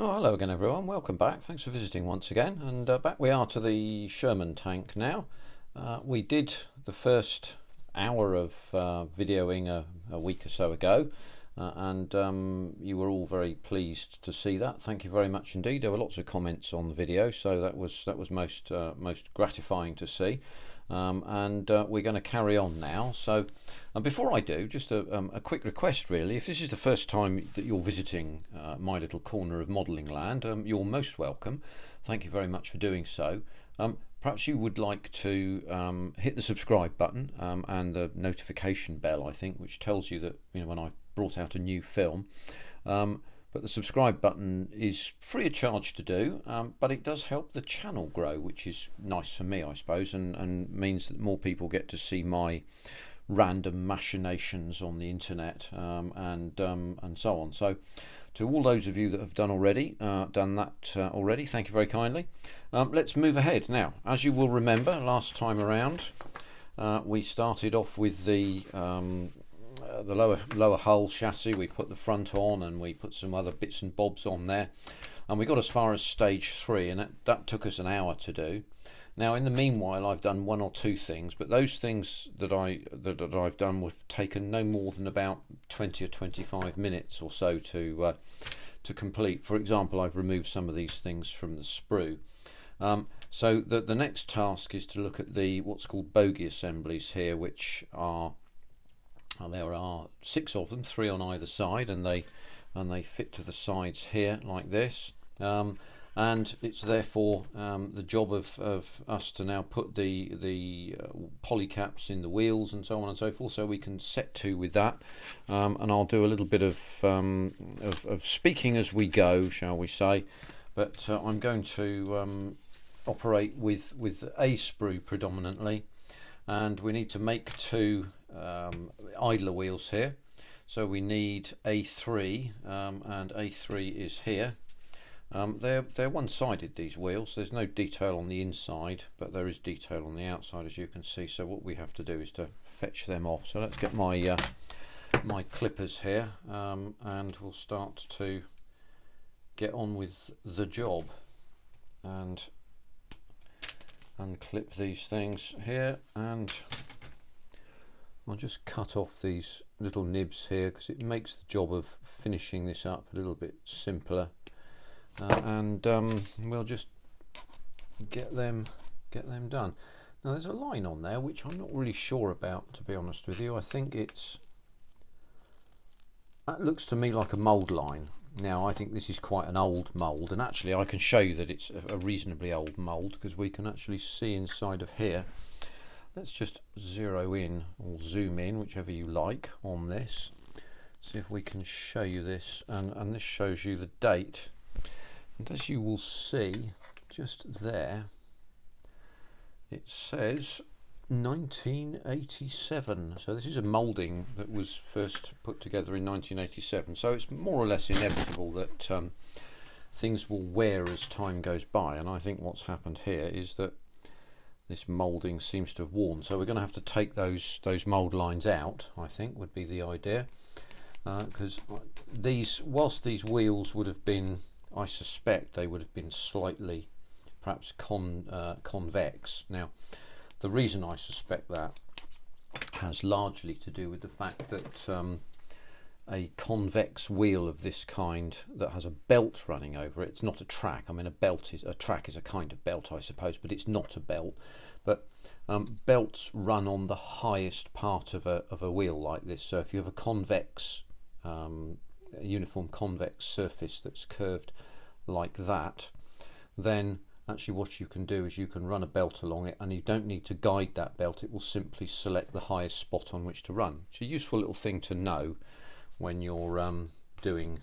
Oh, hello again, everyone. Welcome back. Thanks for visiting once again. And back we are to the Sherman tank now. We did the first hour of videoing a week or so ago, and you were all very pleased to see that. Thank you very much indeed. There were lots of comments on the video, so that was most gratifying to see. And we're going to carry on now. So before I do, just a quick request really. If this is the first time that you're visiting my little corner of modelling land, you're most welcome. Thank you very much for doing so. Perhaps you would like to hit the subscribe button and the notification bell, I think, which tells you that when I've brought out a new film. But the subscribe button is free of charge to do, but it does help the channel grow, which is nice for me, I suppose, and means that more people get to see my random machinations on the internet and so on. So to all those of you that have done that already, thank you very kindly. Let's move ahead now. As you will remember, last time around we started off with the lower hull chassis. We put the front on and we put some other bits and bobs on there, and we got as far as stage 3, and that took us an hour to do. Now in the meanwhile I've done one or two things, but those things that I've done have taken no more than about 20 or 25 minutes or so to complete. For example, I've removed some of these things from the sprue. So the next task is to look at the what's called bogey assemblies here, which are there are 6 of them, 3 on either side, and they fit to the sides here like this. And it's therefore the job of us to now put the polycaps in the wheels and so on and so forth, so we can set to with that. And I'll do a little bit of speaking as we go, shall we say. But I'm going to operate with a sprue predominantly, and we need to make 2 idler wheels here. So we need A3, and A3 is here. They're one-sided, these wheels. There's no detail on the inside, but there is detail on the outside, as you can see. So what we have to do is to fetch them off. So let's get my my clippers here, and we'll start to get on with the job and unclip these things here, and I'll just cut off these little nibs here because it makes the job of finishing this up a little bit simpler. And we'll just get them done. Now there's a line on there which I'm not really sure about, to be honest with you. I think that looks to me like a mould line. Now I think this is quite an old mould, and actually I can show you that it's a reasonably old mould because we can actually see inside of here. Let's just zero in or zoom in, whichever you like, on this. See if we can show you this, and this shows you the date. And as you will see just there, it says 1987. So this is a moulding that was first put together in 1987. So it's more or less inevitable that things will wear as time goes by. And I think what's happened here is that this moulding seems to have worn. So we're going to have to take those mould lines out, I think, would be the idea. Because whilst these wheels would have been, I suspect they would have been slightly perhaps convex. Now the reason I suspect that has largely to do with the fact that a convex wheel of this kind that has a belt running over it, it's not a track. I mean, a track is a kind of belt, I suppose, but it's not a belt. But belts run on the highest part of a wheel like this. So if you have a convex uniform convex surface that's curved like that, then actually what you can do is you can run a belt along it, and you don't need to guide that belt. It will simply select the highest spot on which to run. It's a useful little thing to know when you're doing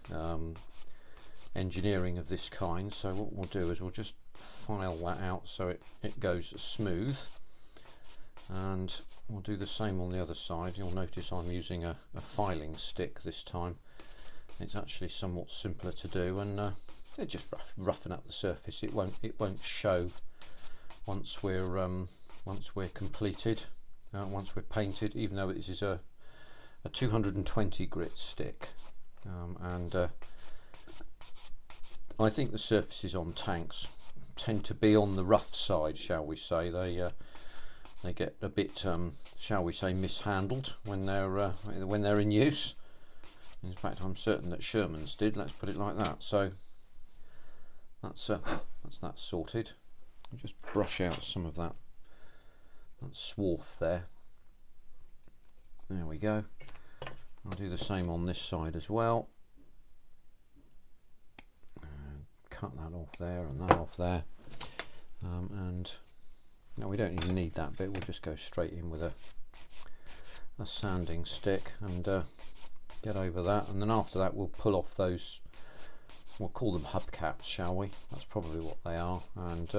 engineering of this kind. So what we'll do is we'll just file that out so it goes smooth, and we'll do the same on the other side. You'll notice I'm using a filing stick this time. It's actually somewhat simpler to do, and it just roughen up the surface. It won't show once we're completed, once we're painted, even though this is a 220 grit stick, and I think the surfaces on tanks tend to be on the rough side, shall we say. They get a bit, shall we say, mishandled when they're in use. In fact, I'm certain that Sherman's did. Let's put it like that. So that's that sorted. I'll just brush out some of that swarf there. There we go. I'll do the same on this side as well. Cut that off there and that off there. And no, we don't even need that bit. We'll just go straight in with a sanding stick and get over that. And then after that, we'll pull off those. We'll call them hubcaps, shall we? That's probably what they are. And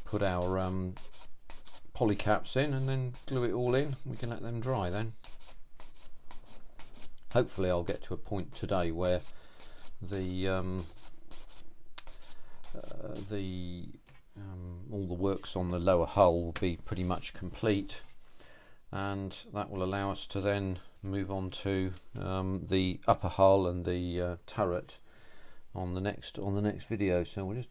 put our poly caps in, and then glue it all in. We can let them dry then. Hopefully, I'll get to a point today where all the works on the lower hull will be pretty much complete, and that will allow us to then move on to the upper hull and the turret on the next video. So we'll just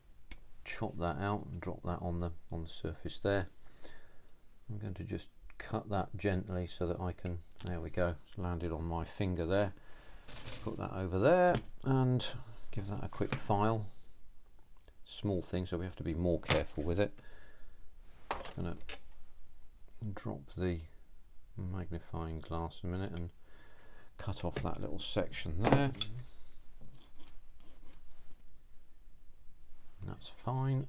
chop that out and drop that on the surface there. I'm going to just cut that gently so that I can, there we go, it's landed on my finger there. Put that over there and give that a quick file. Small thing, so we have to be more careful with it. Just going to drop the magnifying glass a minute and cut off that little section there. That's fine.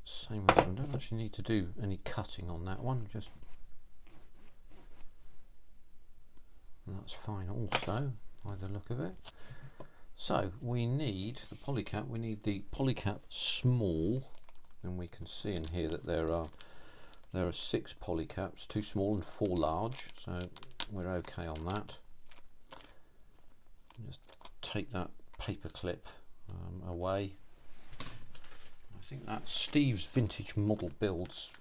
Same as I don't actually need to do any cutting on that one, just that's fine also by the look of it. So we need the polycap, we need the polycap small, and we can see in here that there are 6 polycaps, 2 small and 4 large, so we're okay on that. Just take that paper clip away. I think that Steve's Vintage Model Builds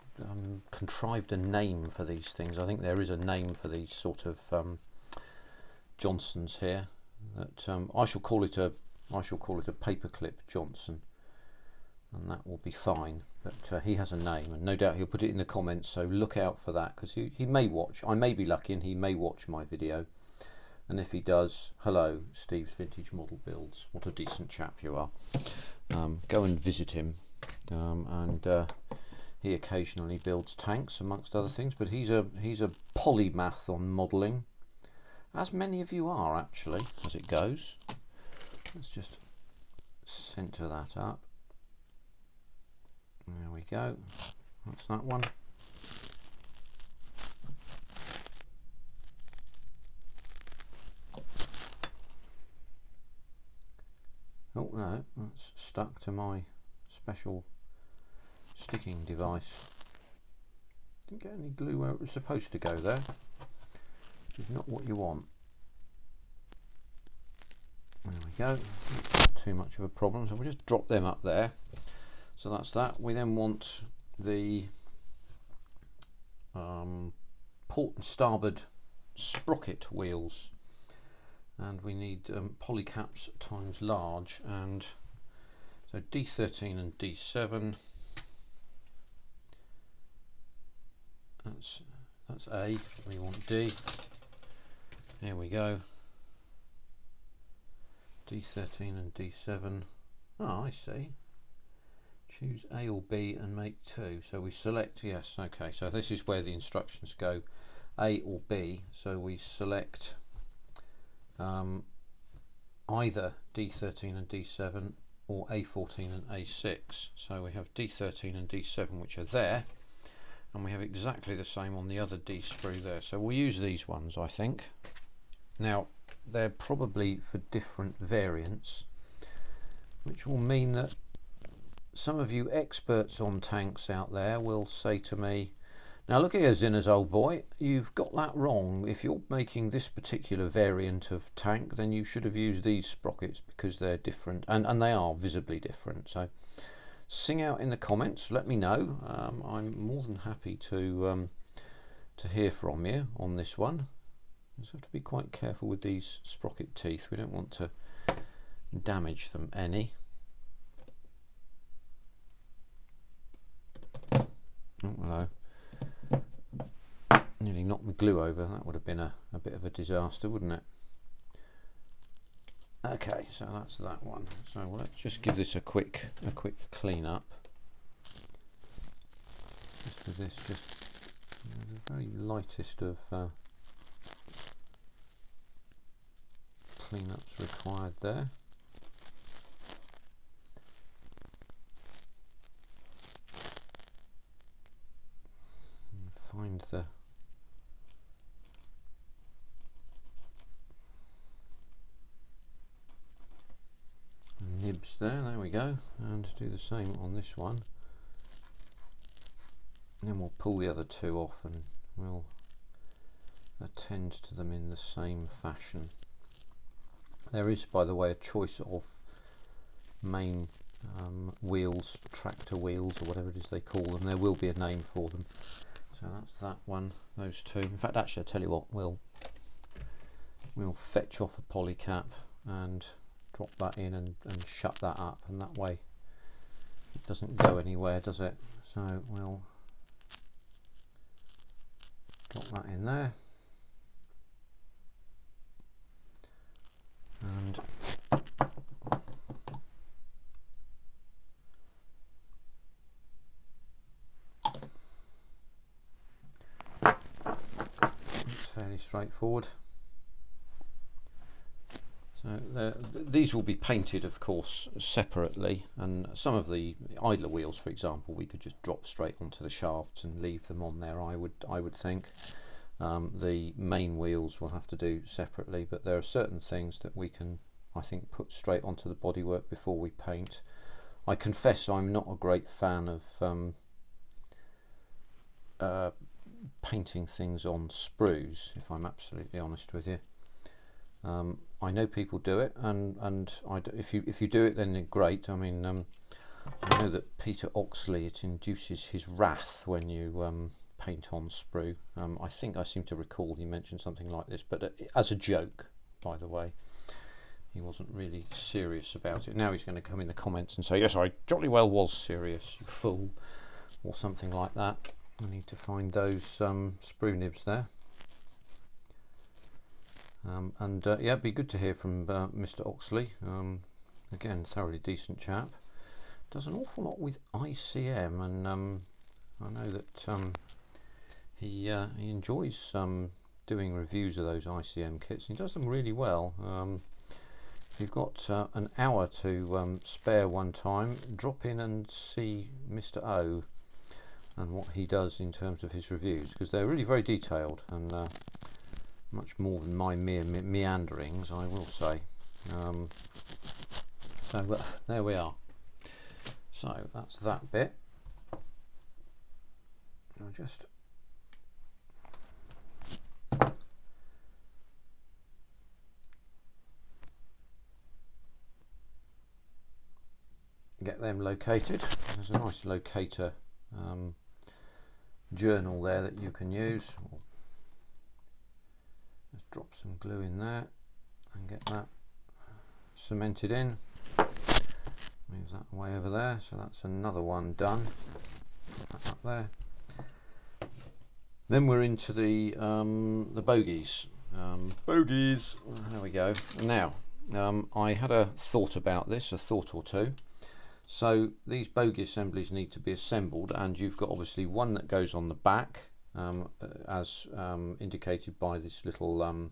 contrived a name for these things. I think there is a name for these sort of Johnsons here. That I shall call it a paperclip Johnson, and that will be fine. But he has a name, and no doubt he'll put it in the comments. So look out for that, because he may watch. I may be lucky, and he may watch my video. And if he does, hello, Steve's Vintage Model Builds. What a decent chap you are. Go and visit him, and he occasionally builds tanks amongst other things. But he's a polymath on modelling. As many of you are, actually, as it goes. Let's just centre that up. There we go. That's that one. Oh no, that's stuck to my special sticking device. Didn't get any glue where it was supposed to go there. Which is not what you want. There we go. Not too much of a problem, so we'll just drop them up there. So that's that. We then want the port and starboard sprocket wheels, and we need polycaps times large, and so D13 and D7. That's A. We want D. Here we go. D13 and D7. Oh, I see. Choose A or B and make 2. So we select, yes, okay, so this is where the instructions go, A or B. So we select either D13 and D7 or A14 and A6. So we have D13 and D7, which are there, and we have exactly the same on the other D sprue there. So we'll use these ones, I think. Now, they're probably for different variants, which will mean that some of you experts on tanks out there will say to me, now look here, Zinner's old boy, you've got that wrong. If you're making this particular variant of tank, then you should have used these sprockets because they're different, and they are visibly different. So sing out in the comments, let me know. I'm more than happy to hear from you on this one. just have to be quite careful with these sprocket teeth. We don't want to damage them any. Oh, hello. Nearly knocked the glue over. That would have been a bit of a disaster, wouldn't it? Okay, so that's that one. So let's just give this a quick clean up. Just with this, just the very lightest of cleanups required there. And find the nibs there we go, and do the same on this one. Then we'll pull the other two off and we'll attend to them in the same fashion. There is, by the way, a choice of main wheels, tractor wheels or whatever it is they call them. There will be a name for them. So that's that one, those two. In fact, actually, I'll tell you what, we'll fetch off a polycap and drop that in and shut that up, and that way it doesn't go anywhere, does it? So we'll drop that in there, and it's fairly straightforward. So these will be painted, of course, separately, and some of the idler wheels, for example, we could just drop straight onto the shafts and leave them on there. I would think. The main wheels we'll have to do separately, but there are certain things that we can, I think, put straight onto the bodywork before we paint. I confess I'm not a great fan of painting things on sprues, if I'm absolutely honest with you. I know people do it, and if you do it, then great. I mean, I know that Peter Oxley, it induces his wrath when you paint on sprue. I think I seem to recall he mentioned something like this, but as a joke, by the way. He wasn't really serious about it. Now he's going to come in the comments and say, yes, I jolly well was serious, you fool, or something like that. I need to find those sprue nibs there. Yeah, it'd be good to hear from Mr. Oxley. Again, thoroughly decent chap. Does an awful lot with ICM, and I know that he enjoys doing reviews of those ICM kits. He does them really well. If you've got an hour to spare one time, drop in and see Mr. O and what he does in terms of his reviews, because they're really very detailed and much more than my mere meanderings, I will say. So there we are. So that's that bit. I'll just get them located. There's a nice locator journal there that you can use. Just drop some glue in there and get that cemented in. Move that away over there, so that's another one done. Put that up there. Then we're into the bogies. Bogies. There we go. Now, I had a thought about this, a thought or two. So these bogey assemblies need to be assembled, and you've got obviously one that goes on the back, as indicated by this little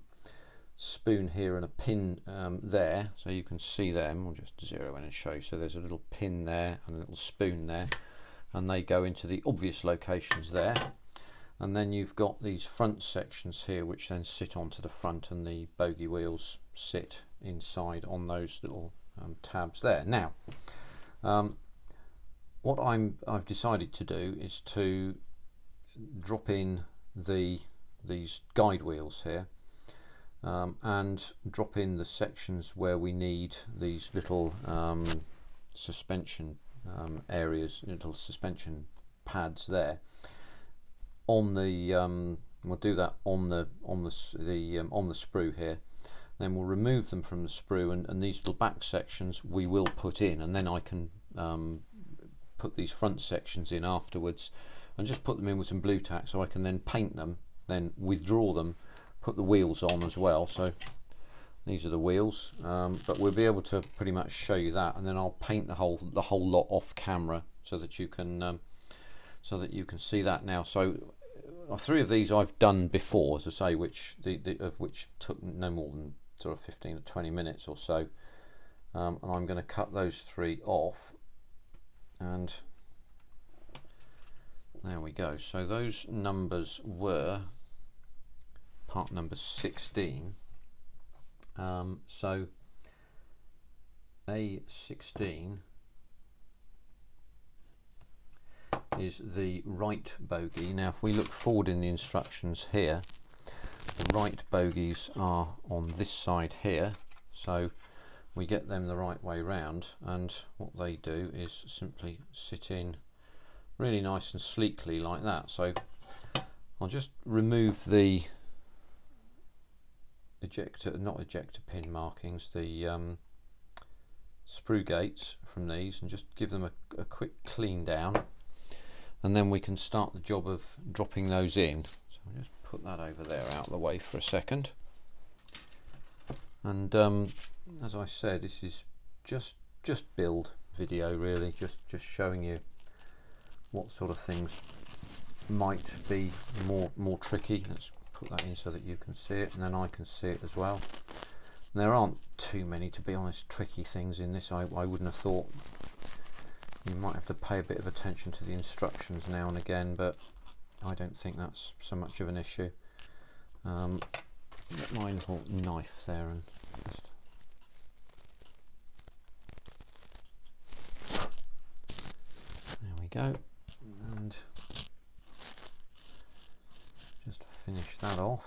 spoon here and a pin there, so you can see them. I'll just zero in and show you. So there's a little pin there and a little spoon there, and they go into the obvious locations there. And then you've got these front sections here which then sit onto the front, and the bogey wheels sit inside on those little tabs there. Now, what I've decided to do is to drop in these guide wheels here, and drop in the sections where we need these little suspension areas, little suspension pads there on the We'll do that on the sprue here. Then we'll remove them from the sprue, and these little back sections we will put in, and then I can put these front sections in afterwards and just put them in with some blue tack, so I can then paint them, then withdraw them, put the wheels on as well. So these are the wheels, but we'll be able to pretty much show you that, and then I'll paint the whole lot off camera so that you can see that now. So 3 of these I've done before, as I say, which took no more than sort of 15 or 20 minutes or so, and I'm going to cut those 3 off, and there we go. So those numbers were part number 16. So A16 is the right bogey. Now if we look forward in the instructions here, the right bogies are on this side here, so we get them the right way round, and what they do is simply sit in really nice and sleekly like that. So I'll just remove the not ejector pin markings, the sprue gates from these, and just give them a quick clean down, and then we can start the job of dropping those in. So I'll just put that over there out of the way for a second. And as I said, this is just build video, really, just showing you what sort of things might be more tricky. Let's put that in so that you can see it, and then I can see it as well. And there aren't too many, to be honest, tricky things in this. I wouldn't have thought. You might have to pay a bit of attention to the instructions now and again, but I don't think that's so much of an issue. Get my little knife there and just there we go, and just finish that off.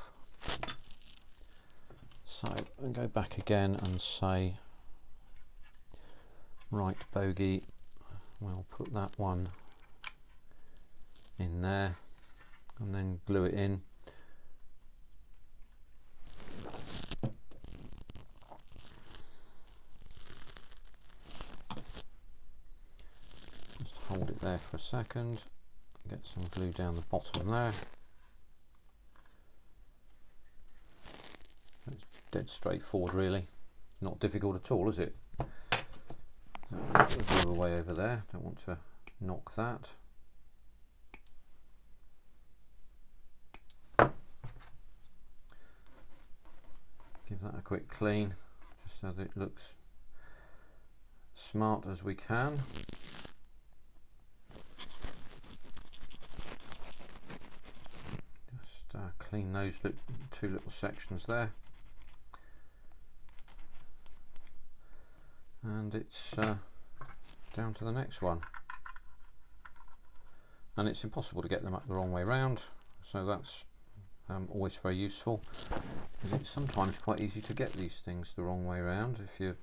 So I'll go back again and say right bogey. We'll put that one in there and then glue it in. Just hold it there for a second, get some glue down the bottom there. It's dead straightforward, really, not difficult at all, is it? Glue away over there, don't want to knock that. Give that a quick clean, just so that it looks smart as we can. Just clean those 2 little sections there. And it's down to the next one, and it's impossible to get them up the wrong way round, so that's always very useful, because it's sometimes quite easy to get these things the wrong way round if you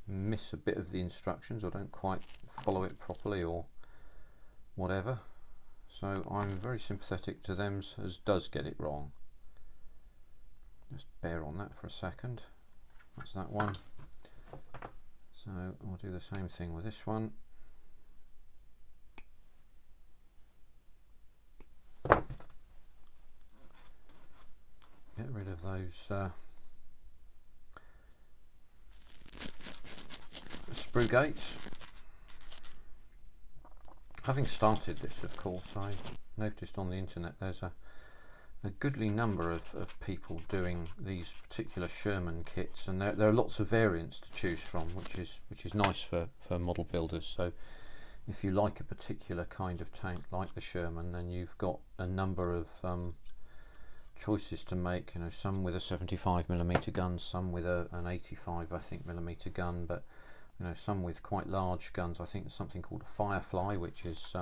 miss a bit of the instructions or don't quite follow it properly or whatever. So I'm very sympathetic to them as does get it wrong. Just bear on that for a second. That's that one. So I'll do the same thing with this one. Get rid of those sprue gates. Having started this, of course, I noticed on the internet there's a goodly number of people doing these particular Sherman kits, and there are lots of variants to choose from, which is nice for model builders. So if you like a particular kind of tank like the Sherman, then you've got a number of choices to make. You know, some with a 75mm gun, some with an 85, I think, millimeter gun, but you know, some with quite large guns. I think there's something called a Firefly, which is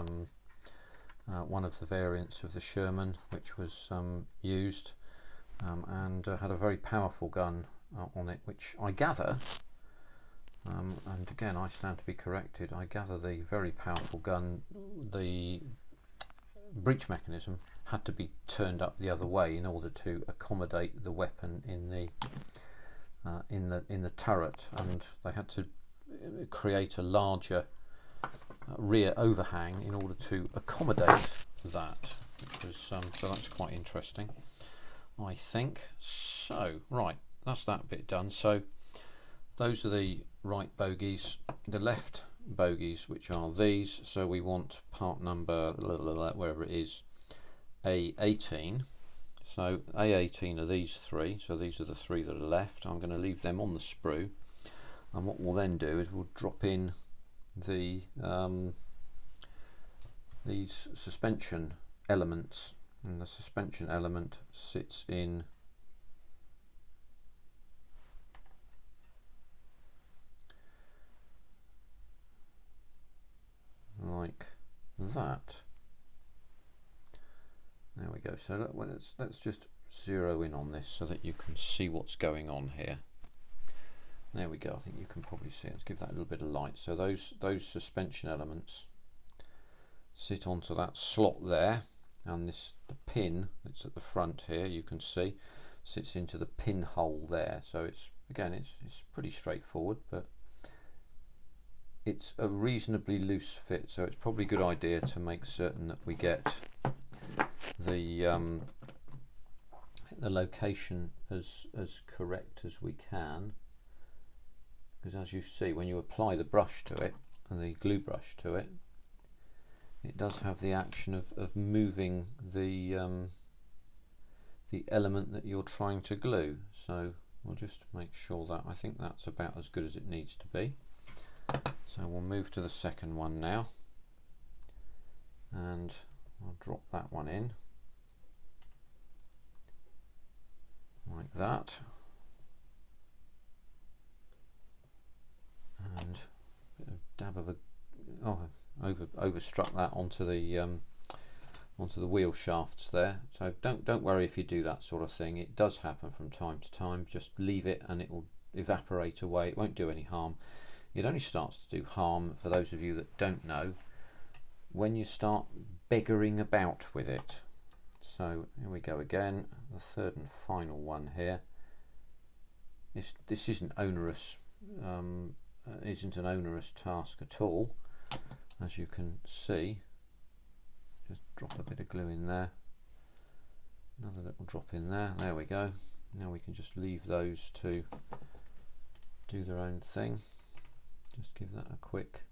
one of the variants of the Sherman, which was used and had a very powerful gun on it, which I gather, and again I stand to be corrected, I gather the very powerful gun, the breech mechanism had to be turned up the other way in order to accommodate the weapon in the turret, and they had to create a larger rear overhang in order to accommodate that. So that's quite interesting, I think. So right, that's that bit done. So those are the right bogies, the left bogies, which are these. So we want part number, wherever it is, A18. So A18 are these three, so these are the three that are left. I'm going to leave them on the sprue, and what we'll then do is we'll drop in the these suspension elements, and the suspension element sits in like that. There we go. So let's just zero in on this so that you can see what's going on here. There we go. I think you can probably see it. Let's give that a little bit of light. So those suspension elements sit onto that slot there, and the pin that's at the front here, you can see, sits into the pinhole there. So it's pretty straightforward, but it's a reasonably loose fit, so it's probably a good idea to make certain that we get the location as correct as we can, because as you see, when you apply the brush to it and the glue brush to it, it does have the action of moving the element that you're trying to glue. So we'll just make sure that, I think that's about as good as it needs to be. So we'll move to the second one now, and I'll drop that one in like that, and a bit of dab of overstruck that onto the wheel shafts there. So don't worry if you do that sort of thing. It does happen from time to time. Just leave it and it will evaporate away. It won't do any harm. It only starts to do harm, for those of you that don't know, when you start beggaring about with it. So here we go again, the third and final one here. This isn't onerous, isn't an onerous task at all, as you can see. Just drop a bit of glue in there, another little drop in there. There we go. Now we can just leave those to do their own thing. Just give that a quick.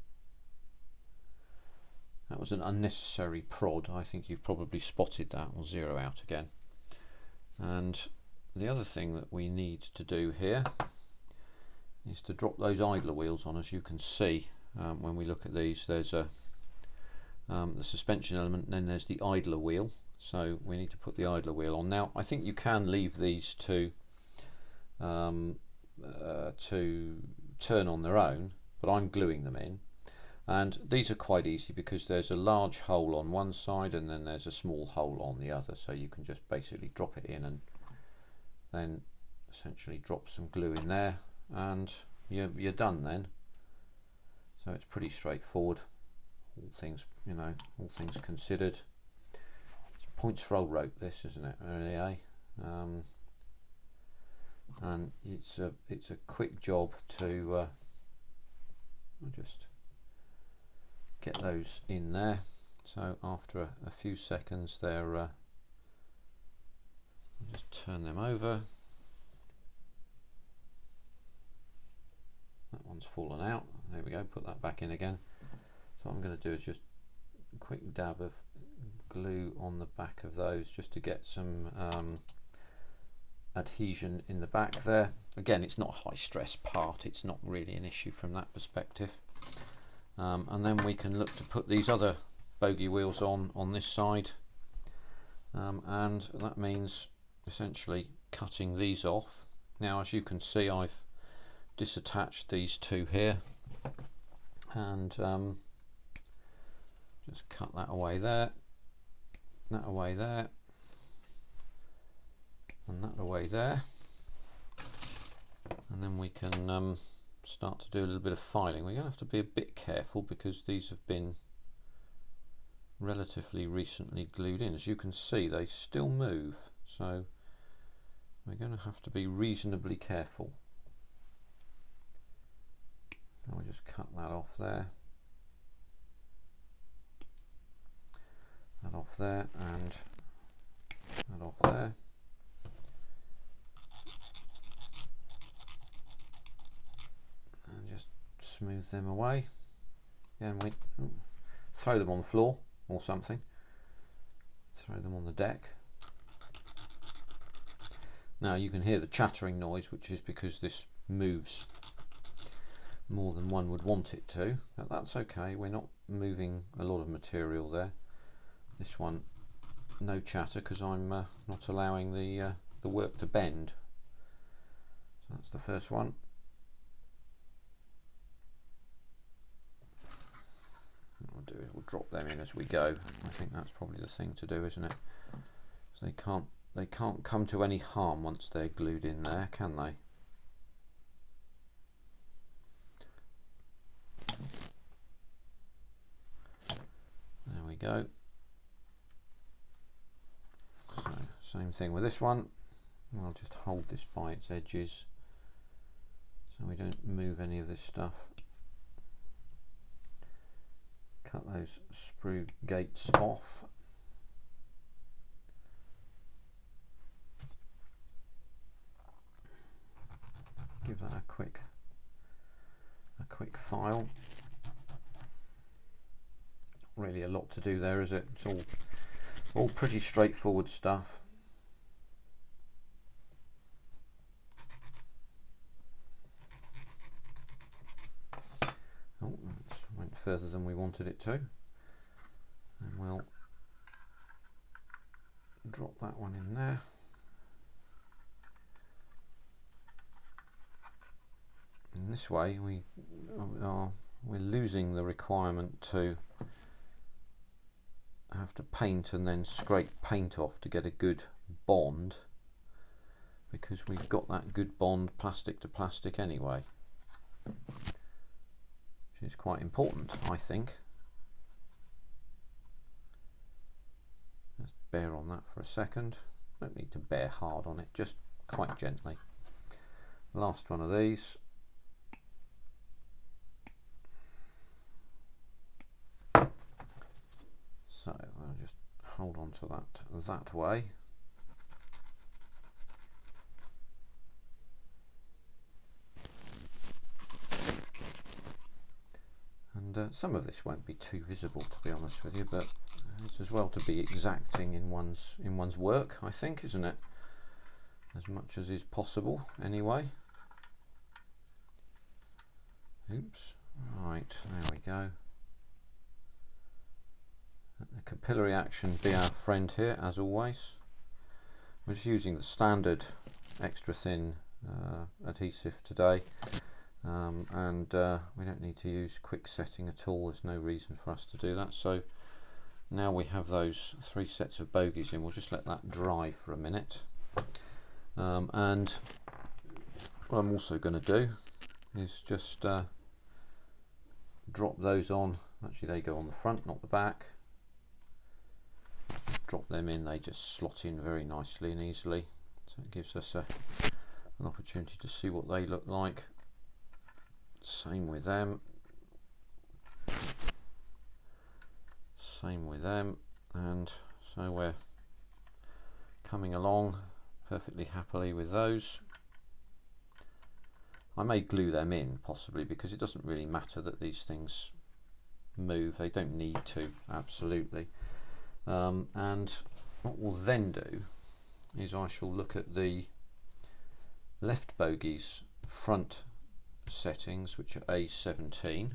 That was an unnecessary prod. I think you've probably spotted that. We'll zero out again. And the other thing that we need to do here is to drop those idler wheels on. As you can see, when we look at these, there's the suspension element, and then there's the idler wheel. So we need to put the idler wheel on. Now I think you can leave these to turn on their own, but I'm gluing them in. And these are quite easy because there's a large hole on one side and then there's a small hole on the other, so you can just basically drop it in and then essentially drop some glue in there, and you're done then. So it's pretty straightforward, all things considered. It's points for old rope, this, isn't it, really, eh? And it's a quick job to just get those in there. So after a few seconds there, I'll just turn them over. That one's fallen out. There we go, put that back in again. So what I'm going to do is just a quick dab of glue on the back of those, just to get some adhesion in the back there. Again, it's not a high stress part, it's not really an issue from that perspective. And then we can look to put these other bogey wheels on this side, and that means essentially cutting these off. Now, as you can see, I've disattached these two here, and just cut that away there, that away there, and that away there, and then we can start to do a little bit of filing. We're going to have to be a bit careful because these have been relatively recently glued in. As you can see, they still move, so we're going to have to be reasonably careful. I'll just cut that off there, that off there, and that off there. And just smooth them away. Again, we throw them on the floor or something. Throw them on the deck. Now you can hear the chattering noise, which is because this moves more than one would want it to, but that's okay. We're not moving a lot of material there. This one, no chatter, because I'm not allowing the work to bend. So that's the first one. What we'll do is we'll drop them in as we go. I think that's probably the thing to do, isn't it? Because they can't come to any harm once they're glued in there, can they? There we go. So, same thing with this one. I'll just hold this by its edges so we don't move any of this stuff. Cut those sprue gates off. Give that a quick file. Really a lot to do there, is it? It's all pretty straightforward stuff. Oh, that went further than we wanted it to. And we'll drop that one in there. In this way we're losing the requirement to have to paint and then scrape paint off to get a good bond, because we've got that good bond plastic to plastic anyway, which is quite important, I think. Just bear on that for a second. Don't need to bear hard on it, just quite gently. Last one of these. So I'll just hold on to that way. And some of this won't be too visible, to be honest with you, but it's as well to be exacting in one's work, I think, isn't it? As much as is possible, anyway. Oops. Right, there we go. Let the capillary action be our friend here, as always. We're just using the standard extra thin adhesive today, and we don't need to use quick setting at all. There's no reason for us to do that. So now we have those 3 sets of bogies in, we'll just let that dry for a minute. And what I'm also going to do is just drop those on. Actually, they go on the front, not the back. Drop them in, they just slot in very nicely and easily, so it gives us an opportunity to see what they look like. Same with them, and so we're coming along perfectly happily with those. I may glue them in possibly, because it doesn't really matter that these things move, they don't need to, absolutely. And what we'll then do is I shall look at the left bogey's front settings, which are A17,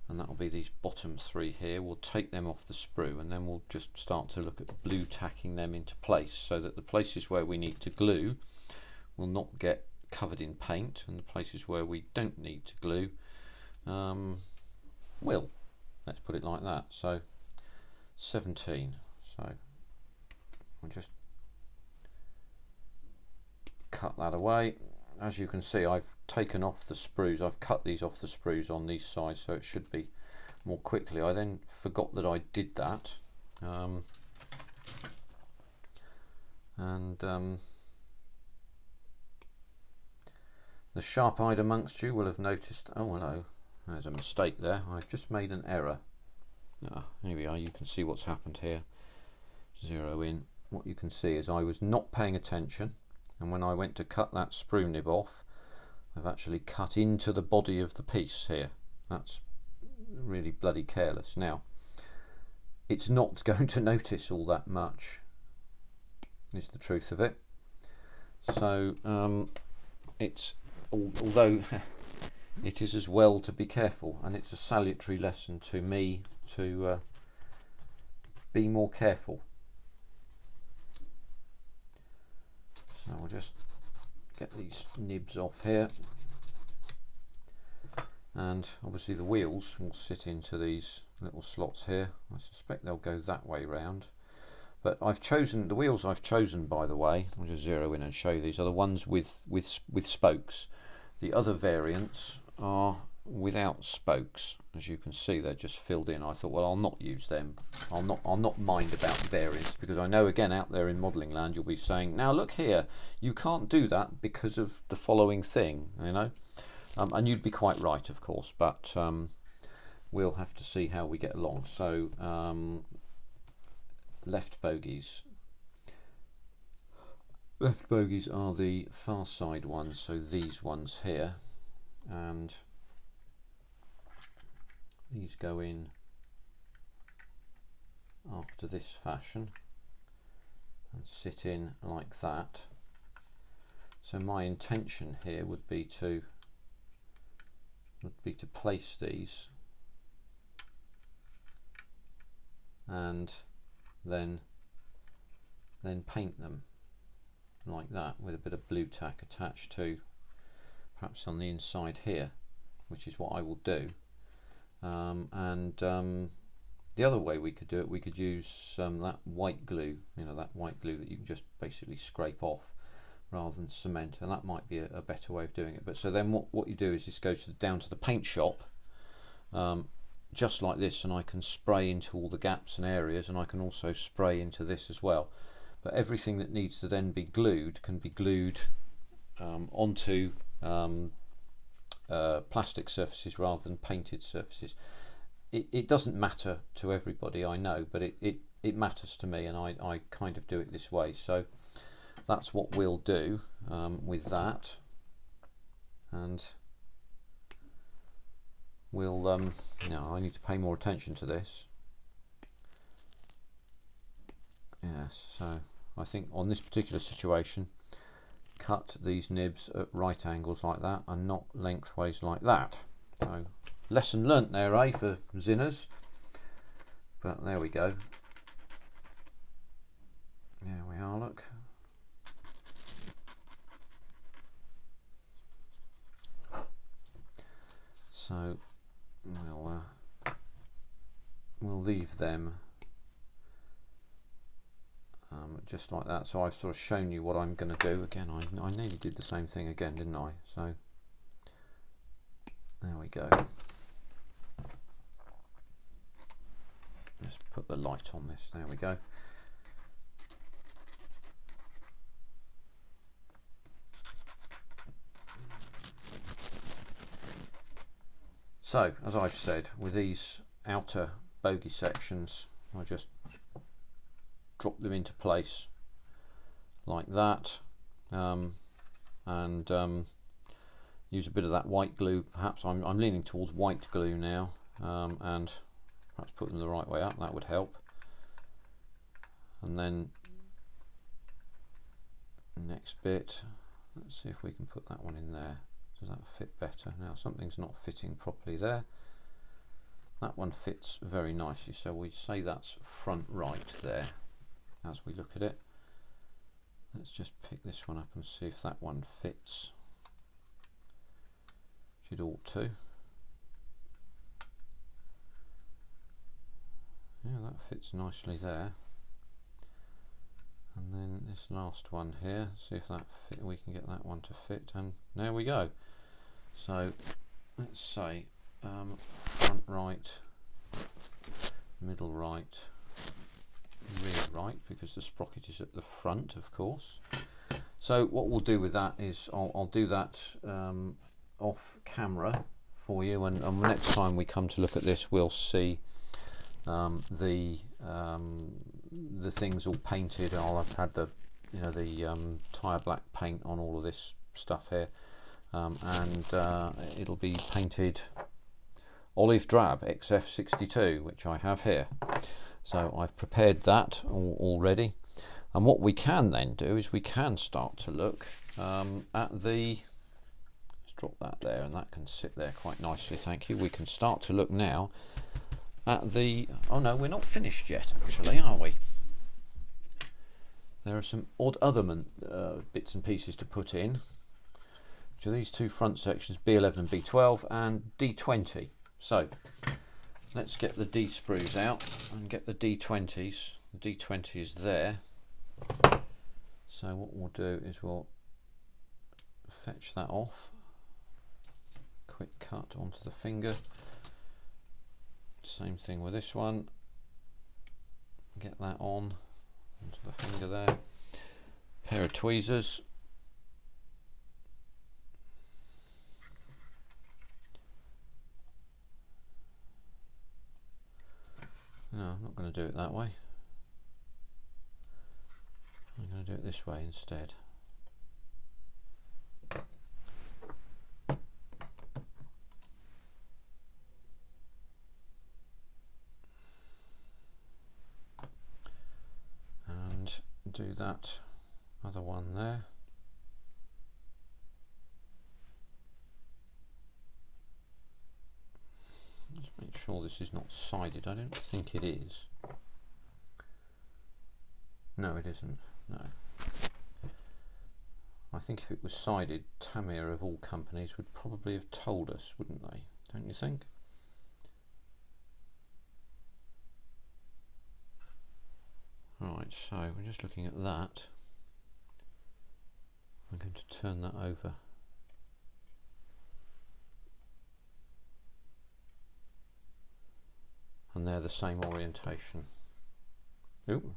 and that will be these bottom 3 here. We'll take them off the sprue, and then we'll just start to look at blue tacking them into place, so that the places where we need to glue will not get covered in paint, and the places where we don't need to glue will. Let's put it like that. So 17. So we'll just cut that away. As you can see, I've taken off the sprues. I've cut these off the sprues on these sides, so it should be more quickly. I then forgot that I did that, the sharp-eyed amongst you will have noticed, oh hello, there's a mistake there. I've just made an error. Here we are, you can see what's happened here. Zero in. What you can see is I was not paying attention, and when I went to cut that sprue nib off, I've actually cut into the body of the piece here. That's really bloody careless. Now, it's not going to notice all that much, is the truth of it. So it's, although it is as well to be careful, and it's a salutary lesson to me to be more careful. So we'll just get these nibs off here, and obviously the wheels will sit into these little slots here. I suspect they'll go that way round, but I've chosen the wheels I've chosen, by the way. I'll just zero in and show you. These are the ones with spokes. The other variants are without spokes. As you can see, they're just filled in. I thought, well, I'll not use them. I'll not mind about variants, because I know, again, out there in modelling land, you'll be saying, now look here, you can't do that because of the following thing, you know. And you'd be quite right, of course, but we'll have to see how we get along. So left bogies. Left bogies are the far side ones, so these ones here, and these go in after this fashion and sit in like that. So my intention here would be to place these and then paint them like that with a bit of blue tack attached to, perhaps on the inside here, which is what I will do. The other way we could do it, we could use that white glue, you know, that white glue that you can just basically scrape off rather than cement, and that might be a better way of doing it. But so then what you do is this goes down to the paint shop, just like this, and I can spray into all the gaps and areas, and I can also spray into this as well. But everything that needs to then be glued can be glued onto plastic surfaces rather than painted surfaces. It doesn't matter to everybody, I know, but it matters to me, and I kind of do it this way. So that's what we'll do with that, and we'll now I need to pay more attention to this. Yes, so I think on this particular situation, cut these nibs at right angles like that and not lengthways like that. So lesson learnt there, eh, for Zinners. But there we go. There we are, look. So we'll leave them just like that. So I've sort of shown you what I'm going to do. Again, I nearly did the same thing again, didn't I? So there we go. Let's put the light on this. There we go. So, as I've said, with these outer bogey sections, I just drop them into place like that, and use a bit of that white glue. Perhaps I'm leaning towards white glue now, and perhaps put them the right way up, that would help. And then next bit, let's see if we can put that one in there. Does that fit better? Now something's not fitting properly there. That one fits very nicely, so we say that's front right there as we look at it. Let's just pick this one up and see if that one fits. Should ought to. Yeah, that fits nicely there. And then this last one here, see if that fit, we can get that one to fit, and there we go. So let's say front right middle right, rear right, because the sprocket is at the front, of course. So what we'll do with that is I'll do that off camera for you, and next time we come to look at this, we'll see the things all painted. I'll have had the tyre black paint on all of this stuff here, and it'll be painted olive drab XF62, which I have here. So I've prepared that already, and what we can then do is we can start to look at the, let's drop that there, and that can sit there quite nicely, thank you. We can start to look now at the, oh no, we're not finished yet actually, are we? There are some odd other bits and pieces to put in, which are these two front sections, B11 and B12 and D20. So let's get the D sprues out and get the D20s. The D20 is there. So what we'll do is we'll fetch that off. Quick cut onto the finger. Same thing with this one. Get that on onto the finger there. Pair of tweezers. No, I'm not going to do it that way. I'm going to do it this way instead. And do that other one there. Just make sure this is not sided. I don't think it is. No, it isn't. No. I think if it was sided, Tamiya of all companies would probably have told us, wouldn't they? Don't you think? Right, so we're just looking at that. I'm going to turn that over. And they're the same orientation. Ooh.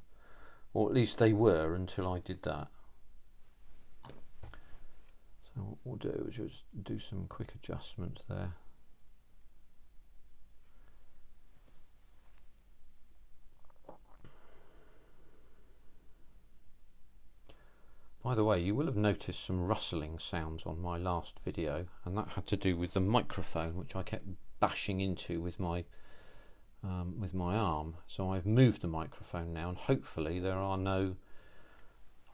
Or at least they were until I did that. So what we'll do is just do some quick adjustment there. By the way, you will have noticed some rustling sounds on my last video, and that had to do with the microphone, which I kept bashing into with my arm. So I've moved the microphone now, and hopefully there are no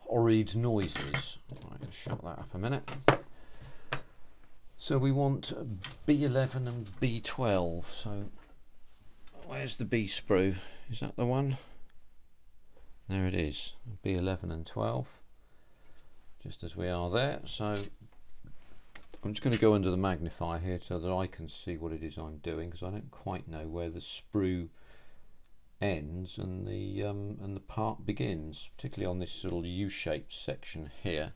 horrid noises. Right, let's shut that up a minute. So we want B11 and B12. So where's the B sprue? Is that the one? There it is, B11 and 12, just as we are there. So I'm just going to go under the magnifier here so that I can see what it is I'm doing, because I don't quite know where the sprue ends and the part begins, particularly on this little U-shaped section here.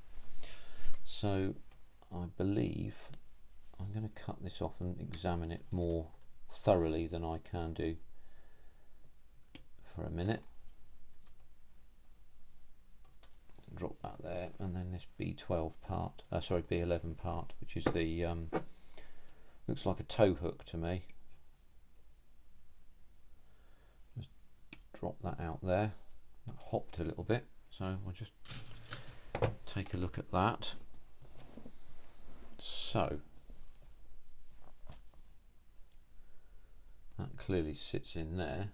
So I believe I'm going to cut this off and examine it more thoroughly than I can do for a minute. Drop that there, and then this B12 part, sorry, B11 part, which is the looks like a tow hook to me. Just drop that out there. That hopped a little bit, so I'll just take a look at that. So that clearly sits in there,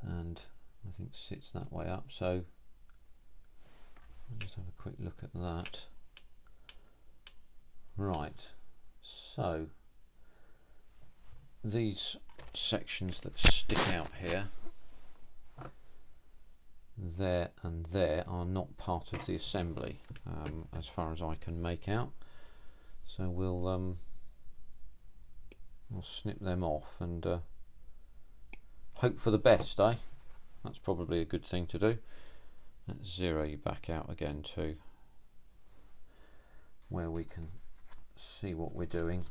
and I think sits that way up. So I'll just have a quick look at that. Right, so these sections that stick out here, there and there, are not part of the assembly as far as I can make out. So we'll snip them off and hope for the best, eh? That's probably a good thing to do. Let's zero you back out again to where we can see what we're doing.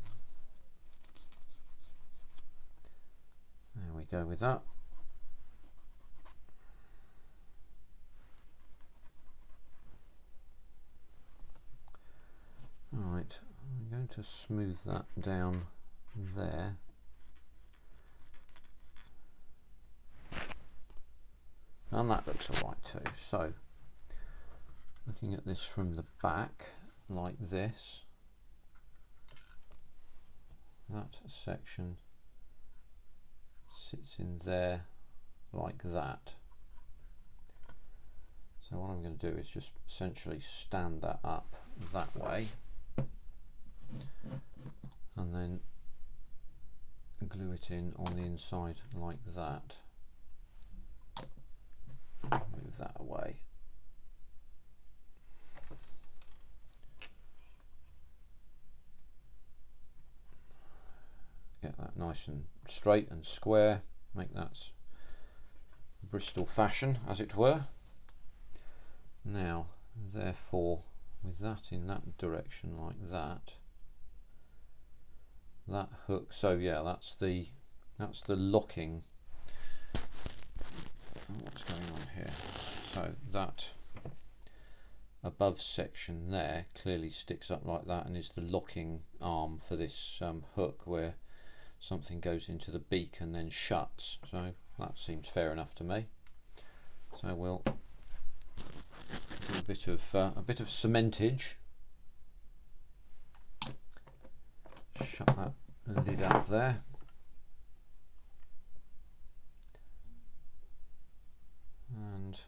There we go with that. Alright, I'm going to smooth that down there. And that looks alright too. So, looking at this from the back, like this, that section sits in there like that. So what I'm going to do is just essentially stand that up that way and then glue it in on the inside like that. Move that away. Get that nice and straight and square, make that Bristol fashion as it were. Now therefore with that in that direction like that, that hook, so yeah, that's the locking. What's going on here? So that above section there clearly sticks up like that and is the locking arm for this hook where something goes into the beak and then shuts. So that seems fair enough to me. So we'll do a bit of cementage. Shut that lid up there. And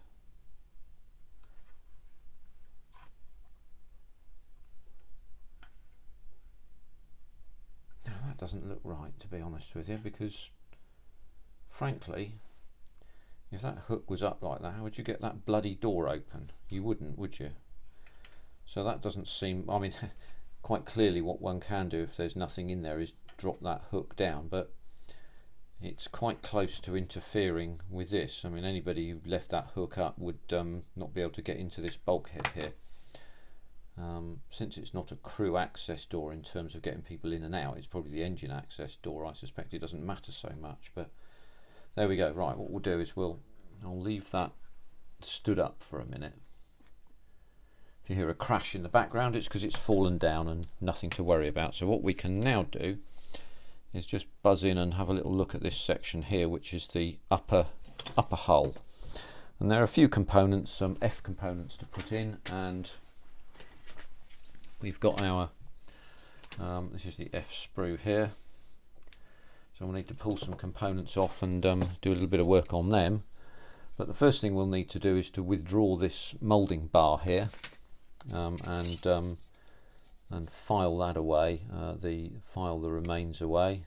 no, that doesn't look right, to be honest with you, because frankly, if that hook was up like that, how would you get that bloody door open? You wouldn't, would you? So that doesn't seem, I mean, quite clearly what one can do if there's nothing in there is drop that hook down, but it's quite close to interfering with this. I mean, anybody who left that hook up would not be able to get into this bulkhead here. Since it's not a crew access door in terms of getting people in and out, it's probably the engine access door. I suspect it doesn't matter so much, but there we go. Right, what we'll do is I'll leave that stood up for a minute. If you hear a crash in the background, it's because it's fallen down and nothing to worry about. So what we can now do is just buzz in and have a little look at this section here, which is the upper hull. And there are a few components, some F components to put in, and we've got our this is the F sprue here. So we'll need to pull some components off and do a little bit of work on them. But the first thing we'll need to do is to withdraw this moulding bar here and file that away, file the remains away,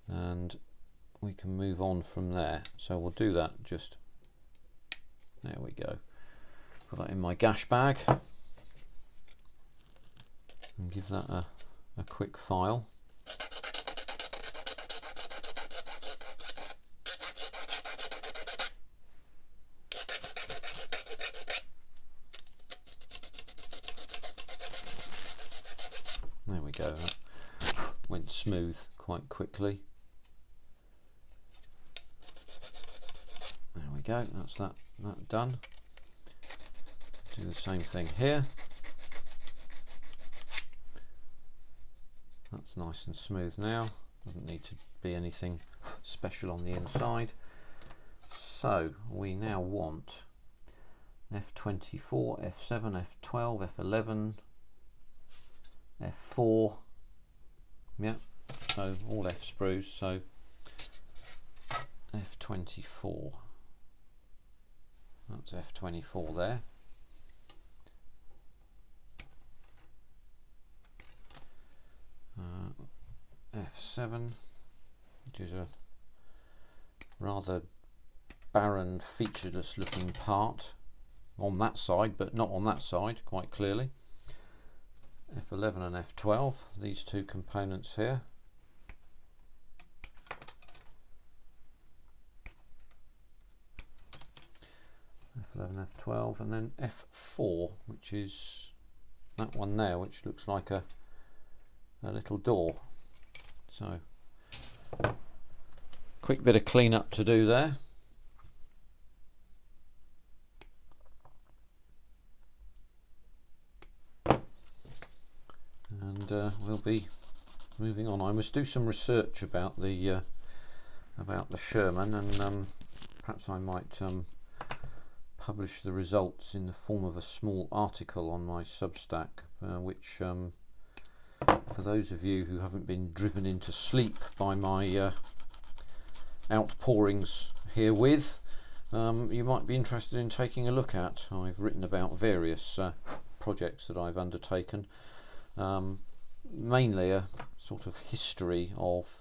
and we can move on from there. So we'll do that just, there we go. Put that in my gash bag and give that a quick file. There we go, that went smooth quite quickly. There we go, that's that done. Do the same thing here. That's nice and smooth now, doesn't need to be anything special on the inside. So we now want F24, F7, F12, F11, F4, yeah, so all F sprues, so F24, that's F24 there. F7, which is a rather barren, featureless looking part on that side, but not on that side, quite clearly. F11 and F12, these two components here. F11, F12, and then F4, which is that one there, which looks like a little door. So Quick bit of clean up to do there. And we'll be moving on. I must do some research about the Sherman, and perhaps I might publish the results in the form of a small article on my Substack, which for those of you who haven't been driven into sleep by my outpourings herewith, you might be interested in taking a look at. I've written about various projects that I've undertaken, mainly a sort of history of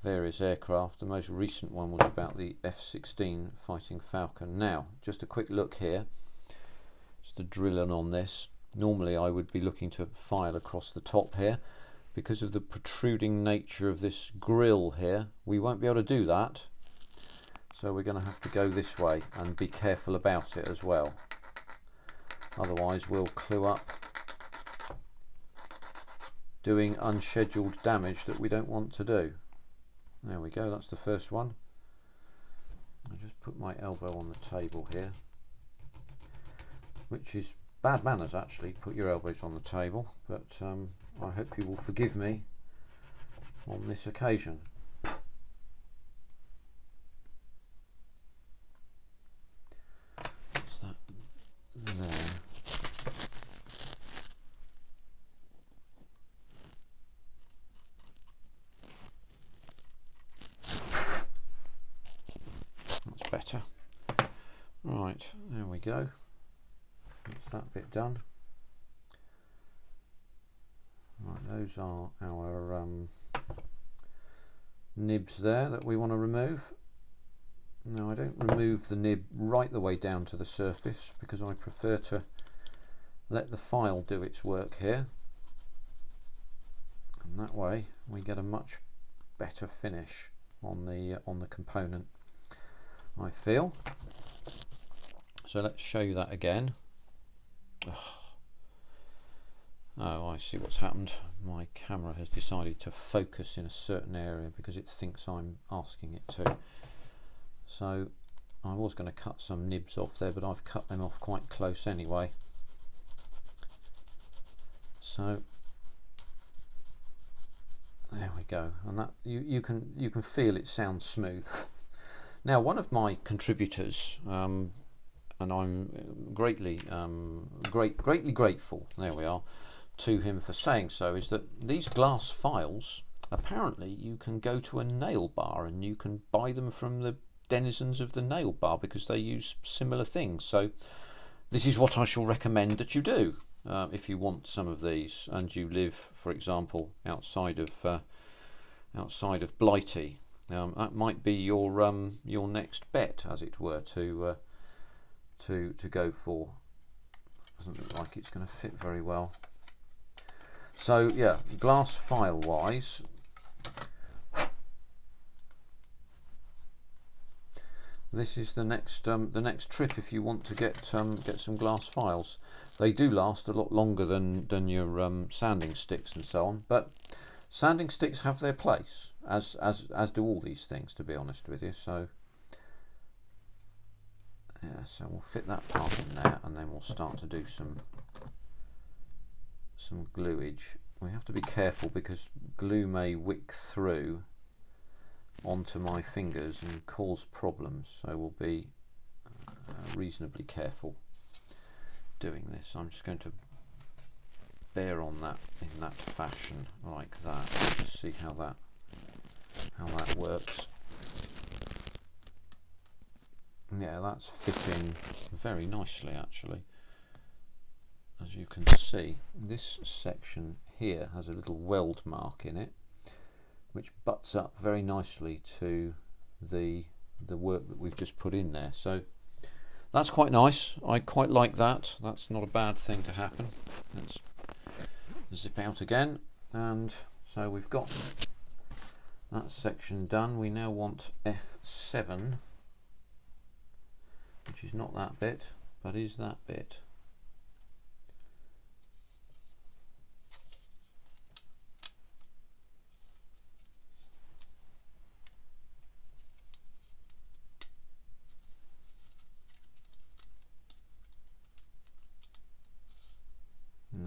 various aircraft. The most recent one was about the F-16 Fighting Falcon. Now, just a quick look here, just a drilling on this. Normally I would be looking to file across the top here. Because of the protruding nature of this grill here, we won't be able to do that. So we're going to have to go this way and be careful about it as well. Otherwise we'll clue up doing unscheduled damage that we don't want to do. There we go, that's the first one. I'll just put my elbow on the table here, which is bad manners actually, put your elbows on the table, but I hope you will forgive me on this occasion. What's that there? That's better. Right, there we go. That's that bit done. Right, those are our nibs there that we want to remove. Now I don't remove the nib right the way down to the surface because I prefer to let the file do its work here, and that way we get a much better finish on the component, I feel. So let's show you that again. Oh, I see what's happened. My camera has decided to focus in a certain area because it thinks I'm asking it to. So I was going to cut some nibs off there, but I've cut them off quite close anyway. So there we go, and that you can feel it sounds smooth. Now, one of my contributors, and I'm greatly grateful, there we are, to him for saying so, is that these glass files, apparently you can go to a nail bar and you can buy them from the denizens of the nail bar because they use similar things. So this is what I shall recommend that you do if you want some of these and you live, for example, outside of Blighty. That might be your next bet, as it were, to go for. Doesn't look like it's going to fit very well. So yeah, glass file wise, this is the next trip if you want to get some glass files. They do last a lot longer than your sanding sticks and so on, but sanding sticks have their place, as do all these things, to be honest with you. So yeah, so we'll fit that part in there, and then we'll start to do some gluage. We have to be careful because glue may wick through onto my fingers and cause problems, so we'll be reasonably careful doing this. I'm just going to bear on that in that fashion, like that. Just see how that works. Yeah, that's fitting very nicely actually. As you can see, this section here has a little weld mark in it, which butts up very nicely to the work that we've just put in there. So that's quite nice. I quite like that. That's not a bad thing to happen. Let's zip out again, and so we've got that section done. We now want F7, which is not that bit, but is that bit.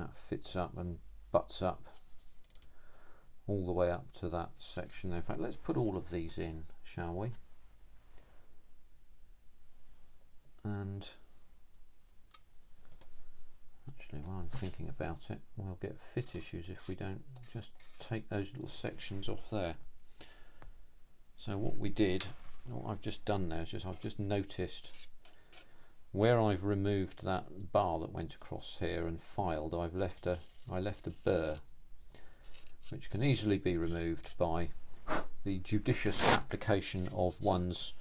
that fits up and butts up all the way up to that section there. In fact, let's put all of these in, shall we? And actually, while I'm thinking about it, we'll get fit issues if we don't just take those little sections off there. So what we did, what I've just done there is I've just noticed where I've removed that bar that went across here and filed, I left a burr, which can easily be removed by the judicious application of one's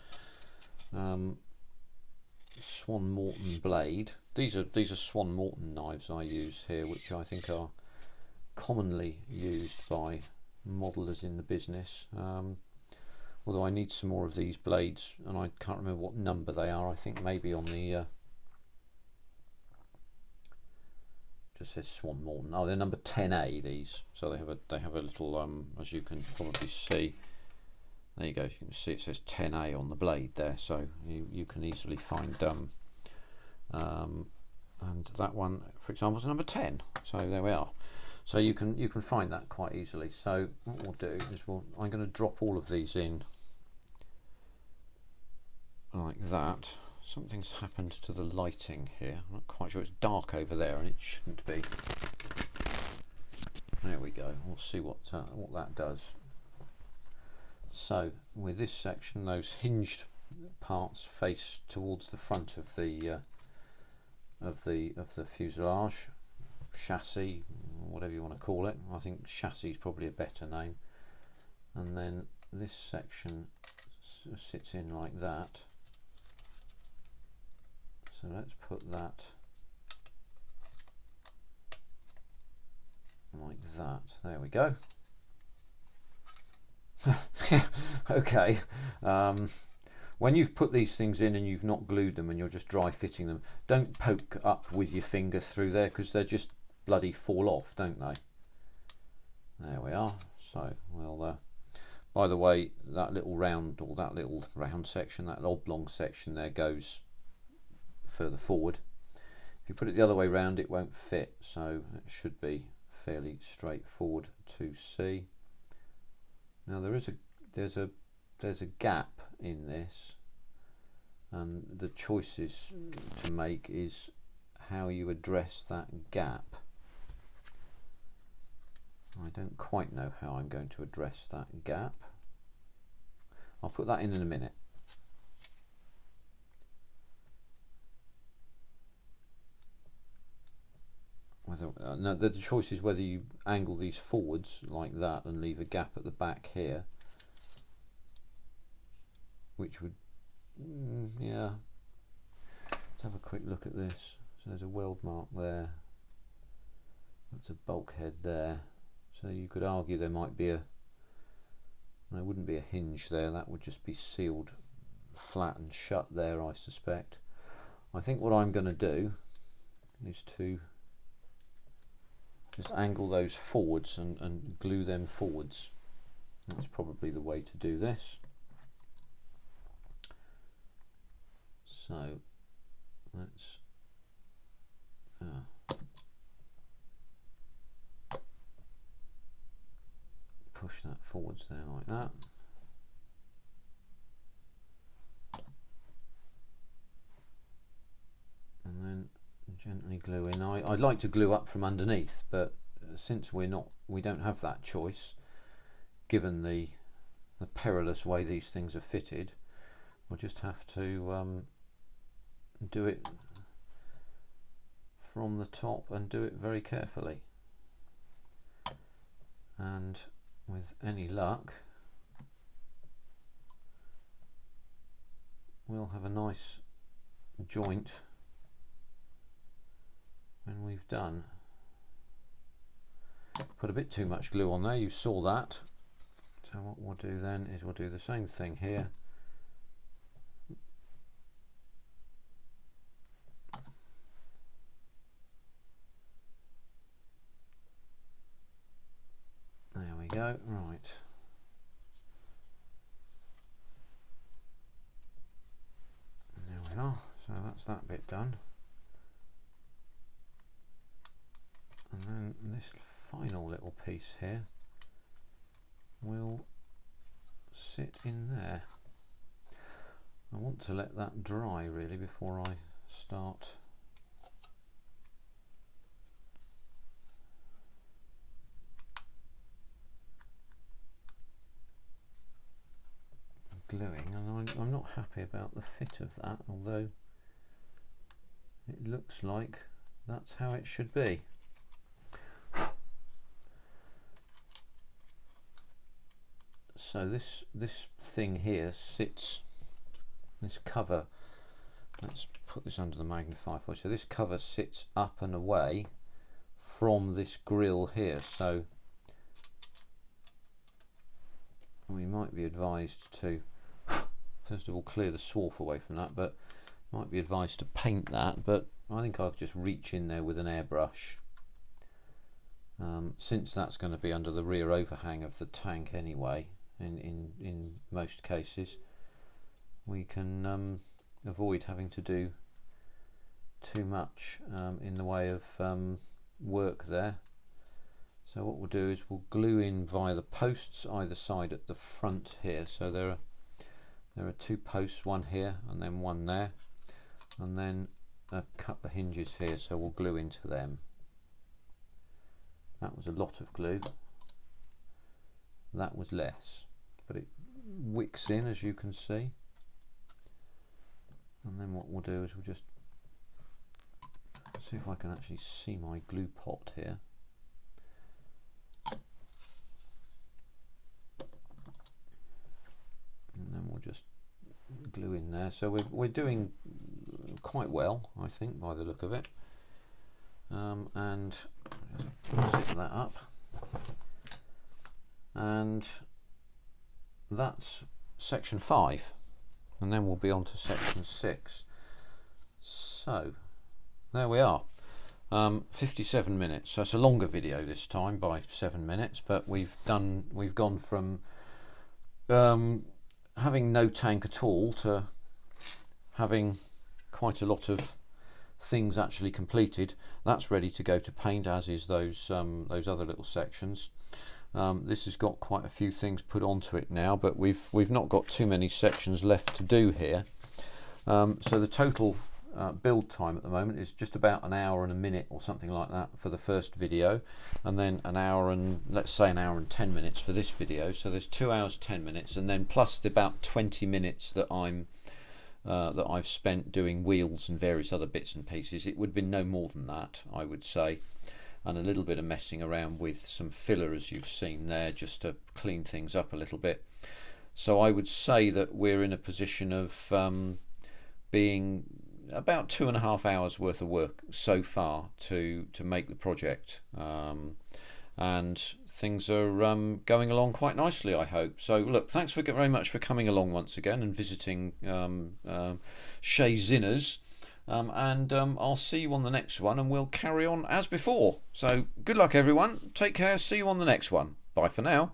Swan Morton blade. These are Swan Morton knives I use here, which I think are commonly used by modelers in the business. Although I need some more of these blades, and I can't remember what number they are. I think maybe on the just says Swan Morton. Oh, they're number 10A. These, so they have a little as you can probably see. There you go. You can see it says 10A on the blade there, so you can easily find and that one, for example, is number 10. So there we are. So you can find that quite easily. So what we'll do is I'm going to drop all of these in like that. Something's happened to the lighting here. I'm not quite sure. It's dark over there, and it shouldn't be. There we go. We'll see what that does. So with this section, those hinged parts face towards the front of the fuselage, chassis, whatever you want to call it. I think chassis is probably a better name. And then this section sits in like that. So let's put that like that. There we go. Okay. When you've put these things in and you've not glued them and you're just dry fitting them, don't poke up with your finger through there, because they just bloody fall off, don't they? There we are. So we'll by the way, that little round section, that oblong section there, goes further forward. If you put it the other way round, it won't fit, so it should be fairly straightforward to see. Now there's a gap in this, and the choices to make is how you address that gap. I don't quite know how I'm going to address that gap. I'll put that in a minute. No, the choice is whether you angle these forwards like that and leave a gap at the back here, which would, yeah. Let's have a quick look at this. So there's a weld mark there. That's a bulkhead there. So you could argue there might be there wouldn't be a hinge there. That would just be sealed flat and shut there, I suspect. I think what I'm going to do is to just angle those forwards and glue them forwards. That's probably the way to do this. So let's push that forwards there like that. And then gently glue in. I'd like to glue up from underneath, but since we don't have that choice, given the perilous way these things are fitted, we'll just have to do it from the top and do it very carefully. And with any luck, we'll have a nice joint when we've done. Put a bit too much glue on there, you saw that. So what we'll do then is we'll do the same thing here. There we go, right. There we are, so that's that bit done. And And this final little piece here will sit in there. I want to let that dry really before I start gluing, and I'm not happy about the fit of that, although it looks like that's how it should be. So this thing here sits, this cover, let's put this under the magnifier for you. So this cover sits up and away from this grill here, so we might be advised to first of all clear the swarf away from that, but might be advised to paint that, but I think I'll just reach in there with an airbrush, since that's going to be under the rear overhang of the tank anyway. In most cases we can avoid having to do too much in the way of work there. So what we'll do is we'll glue in via the posts either side at the front here. So there are two posts, one here and then one there, and then a couple of hinges here, so we'll glue into them. That was a lot of glue, that was less, but it wicks in, as you can see. And then what we'll do is we'll just see if I can actually see my glue pot here. And then we'll just glue in there. So we're doing quite well, I think, by the look of it. And just zip that up. And that's section 5. And then we'll be on to section 6. So there we are. 57 minutes. So it's a longer video this time by 7 minutes, but we've gone from having no tank at all to having quite a lot of things actually completed. That's ready to go to paint, as is those other little sections. This has got quite a few things put onto it now, but we've not got too many sections left to do here. So the total build time at the moment is just about an hour and a minute or something like that for the first video, and then an hour and, let's say, an hour and 10 minutes for this video. So there's 2 hours 10 minutes, and then plus the about 20 minutes that I've spent doing wheels and various other bits and pieces. It would have been no more than that, I would say, and a little bit of messing around with some filler, as you've seen there, just to clean things up a little bit. So I would say that we're in a position of being about 2.5 hours worth of work so far to make the project, and things are going along quite nicely, I hope. So look, thanks very much for coming along once again and visiting Chez Zinners, and I'll see you on the next one, and we'll carry on as before. So good luck everyone, take care, see you on the next one, bye for now.